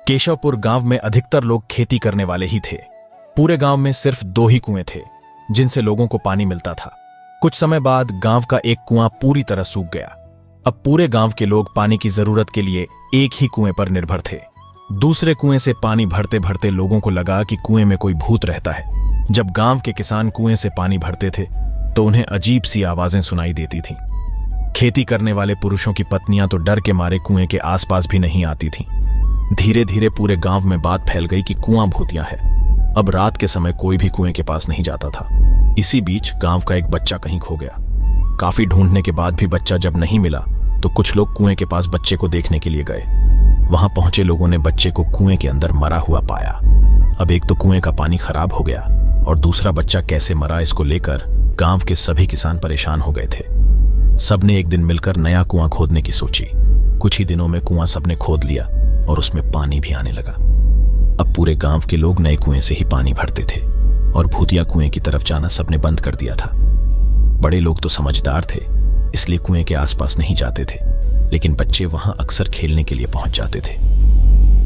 केशवपुर गांव में अधिकतर लोग खेती करने वाले ही थे। पूरे गांव में सिर्फ 2 ही कुएं थे जिनसे लोगों को पानी मिलता था। कुछ समय बाद गांव का एक कुआं पूरी तरह सूख गया। अब पूरे गांव के लोग पानी की जरूरत के लिए एक ही कुएं पर निर्भर थे। दूसरे कुएं से पानी भरते भरते लोगों को लगा कि कुएं में कोई भूत रहता है। जब गांव के किसान कुएं से पानी भरते थे तो उन्हें अजीब सी आवाजें सुनाई देती थीं। खेती करने वाले पुरुषों की पत्नियां तो डर के मारे कुएं के आसपास भी नहीं आती थीं। धीरे धीरे पूरे गांव में बात फैल गई कि कुआं भूतिया है। अब रात के समय कोई भी कुएं के पास नहीं जाता था। इसी बीच गांव का एक बच्चा कहीं खो गया। काफी ढूंढने के बाद भी बच्चा जब नहीं मिला तो कुछ लोग कुएं के पास बच्चे को देखने के लिए गए। वहां पहुंचे लोगों ने बच्चे को कुएं के अंदर मरा हुआ पाया। अब एक तो कुएं का पानी खराब हो गया और दूसरा बच्चा कैसे मरा इसको लेकर गांव के सभी किसान परेशान हो गए थे। सबने एक दिन मिलकर नया कुआं खोदने की सोची। कुछ ही दिनों में कुआं सबने खोद लिया और उसमें पानी भी आने लगा। अब पूरे गांव के लोग नए कुएं से ही पानी भरते थे और भूतिया कुएं की तरफ जाना सबने बंद कर दिया था। बड़े लोग तो समझदार थे, इसलिए कुएं के आसपास नहीं जाते थे, लेकिन बच्चे वहां अक्सर खेलने के लिए पहुंच जाते थे।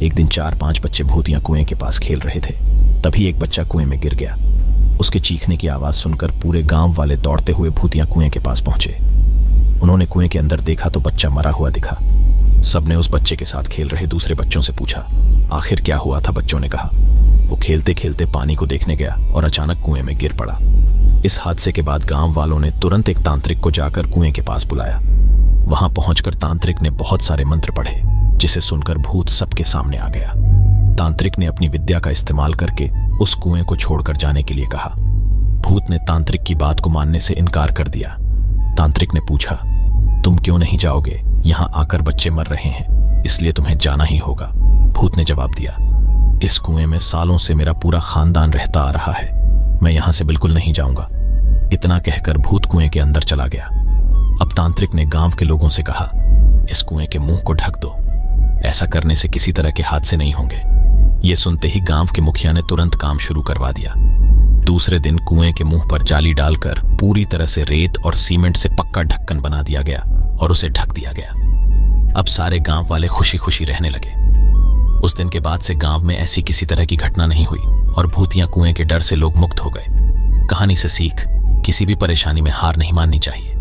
एक दिन 4-5 बच्चे भूतिया कुएं के पास खेल रहे थे। तभी एक बच्चा कुएं में गिर गया। उसके चीखने की आवाज सुनकर पूरे गांव वाले दौड़ते हुए भूतिया कुएं के पास पहुंचे। उन्होंने कुएं के अंदर देखा तो बच्चा मरा हुआ दिखा। सबने उस बच्चे के साथ खेल रहे दूसरे बच्चों से पूछा आखिर क्या हुआ था। बच्चों ने कहा वो खेलते खेलते पानी को देखने गया और अचानक कुएं में गिर पड़ा। इस हादसे के बाद गांव वालों ने तुरंत एक तांत्रिक को जाकर कुएं के पास बुलाया। वहां पहुंचकर तांत्रिक ने बहुत सारे मंत्र पढ़े, जिसे सुनकर भूत सबके सामने आ गया। तांत्रिक ने अपनी विद्या का इस्तेमाल करके उस कुएं को छोड़कर जाने के लिए कहा। भूत ने तांत्रिक की बात को मानने से इनकार कर दिया। तांत्रिक ने पूछा तुम क्यों नहीं जाओगे? यहाँ आकर बच्चे मर रहे हैं, इसलिए तुम्हें जाना ही होगा। भूत ने जवाब दिया इस कुएं में सालों से मेरा पूरा खानदान रहता आ रहा है, मैं यहां से बिल्कुल नहीं जाऊंगा। इतना कहकर भूत कुएं के अंदर चला गया। अब तांत्रिक ने गांव के लोगों से कहा इस कुएं के मुंह को ढक दो, ऐसा करने से किसी तरह के हादसे नहीं होंगे। ये सुनते ही गांव के मुखिया ने तुरंत काम शुरू करवा दिया। दूसरे दिन कुएं के मुंह पर जाली डालकर पूरी तरह से रेत और सीमेंट से पक्का ढक्कन बना दिया गया और उसे ढक दिया गया। अब सारे गांव वाले खुशी खुशी रहने लगे। उस दिन के बाद से गांव में ऐसी किसी तरह की घटना नहीं हुई और भूतिया कुएं के डर से लोग मुक्त हो गए। कहानी से सीख, किसी भी परेशानी में हार नहीं माननी चाहिए।